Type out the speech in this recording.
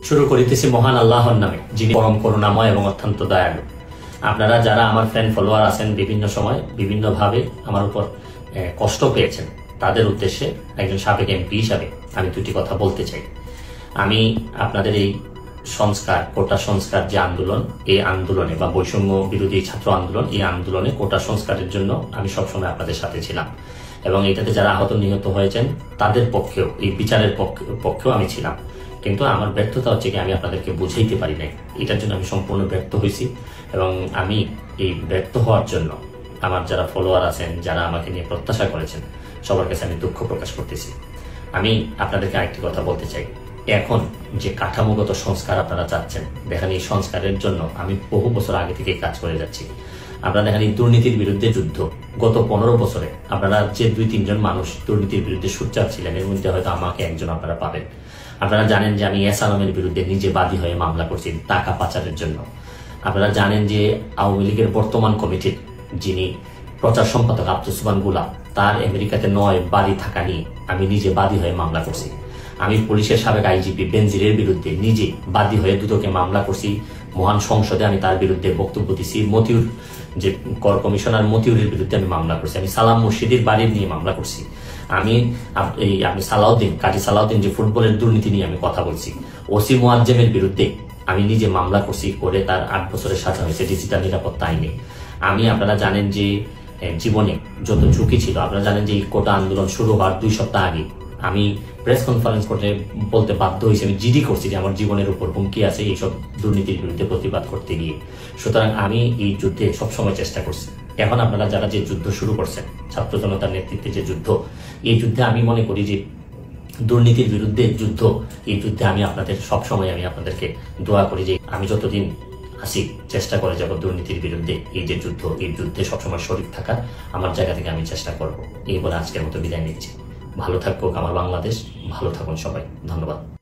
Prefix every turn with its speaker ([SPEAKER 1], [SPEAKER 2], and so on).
[SPEAKER 1] শুরু করিতেছি মহান আল্লাহর নামে, যিনি পরম করুণাময় এবং অত্যন্ত দয়ালু। আপনারা যারা আমার ফ্রেন্ড ফলোয়ার আছেন, বিভিন্ন সময় বিভিন্নভাবে আমার উপর কষ্ট পেয়েছেন, তাদের উদ্দেশ্যে একজন সাবেক এমপি হিসাবে আমি দুটি কথা বলতে চাই। আমি আপনাদের এই সংস্কার, কোটা সংস্কার যে আন্দোলন, এই আন্দোলনে বা বৈষম্য বিরোধী ছাত্র আন্দোলন, এই আন্দোলনে কোটা সংস্কারের জন্য আমি সবসময় আপনাদের সাথে ছিলাম এবং এটাতে যারা আহত নিহত হয়েছেন তাদের পক্ষেও, এই বিচারের পক্ষেও আমি ছিলাম। কিন্তু আমার ব্যর্থতা হচ্ছে কি, আমি আপনাদেরকে বুঝাইতে পারি নাই। এটার জন্য আমি সম্পূর্ণ ব্যর্থ হয়েছি এবং আমি এই ব্যর্থ হওয়ার জন্য আমার যারা ফলোয়ার আছেন, যারা আমাকে নিয়ে প্রত্যাশা করেছেন, সবার কাছে আমি দুঃখ প্রকাশ করতেছি। আমি আপনাদেরকে আরেকটি কথা বলতে চাই। এখন যে কাঠামোগত সংস্কার আপনারা চাচ্ছেন, দেখেন এই সংস্কারের জন্য আমি বহু বছর আগে থেকে কাজ করে যাচ্ছি। আপনারা দেখেন এই দুর্নীতির বিরুদ্ধে যুদ্ধ, গত 15 বছরে আপনারা যে 2-3 জন মানুষ দুর্নীতির বিরুদ্ধে সোচ্চার ছিলেন, এর মধ্যে হয়তো আমাকে একজন আপনারা পাবেন। আপনারা জানেন যে আমি এস আলমের বিরুদ্ধে নিজে বাদী হয়ে মামলা করছি টাকা পাচারের জন্য। আপনারা জানেন যে আওয়ামী লীগের বর্তমান কমিটির যিনি প্রচার সম্পাদক আব্দুস সুবহান গুলাম, তার আমেরিকাতে 9 বাড়ি থাকা নিয়ে আমি নিজে বাদী হয়ে মামলা করছি। আমি পুলিশের সাবেক আইজিপি বেনজিরের বিরুদ্ধে নিজে বাদী হয়ে দুদকে মামলা করছি। মহান সংসদে আমি তার বিরুদ্ধে বক্তব্য দিছি। মতিউর, যে কর কমিশনার মতিউরের বিরুদ্ধে আমি মামলা করছি। আমি সালাম মুর্শিদের বাড়ির নিয়ে মামলা করছি। আপনি সালাউদ্দিন, কাজী সালাউদ্দিন যে ফুটবলের দুর্নীতি নিয়ে আমি কথা বলছি। ওসি মুয়াজ্জেমের বিরুদ্ধে আমি নিজে মামলা করছি, করে তার 8 বছরের সাজা হয়েছে ডিজিটাল নিরাপত্তা আইনে। আপনারা জানেন যে জীবনে যত ঝুঁকি ছিল, আপনারা জানেন যে এই কোটা আন্দোলন শুরু হওয়ার 2 সপ্তাহ আগে আমি প্রেস কনফারেন্স করতে বলতে বাধ্য হয়েছি, আমি জিডি করছি যে আমার জীবনের উপর হুমকি আছে এইসব দুর্নীতির বিরুদ্ধে প্রতিবাদ করতে গিয়ে। সুতরাং আমি এই যুদ্ধে সবসময় চেষ্টা করছি। এখন আপনারা যারা যে যুদ্ধ শুরু করছেন, ছাত্র জনতার নেতৃত্বে যে যুদ্ধ, এই যুদ্ধে আমি মনে করি যে দুর্নীতির বিরুদ্ধে যুদ্ধ, এই যুদ্ধে আমি আপনাদের সবসময় আমি আপনাদেরকে দোয়া করি যে আমি যতদিন আসি চেষ্টা করে যাব দুর্নীতির বিরুদ্ধে এই যে যুদ্ধ, এই যুদ্ধে সবসময় শরীক থাকার আমার জায়গা থেকে আমি চেষ্টা করব। এই বলে আজকের মতো বিদায় নিচ্ছি। ভালো থাকুক আমার বাংলাদেশ, ভালো থাকুন সবাই। ধন্যবাদ।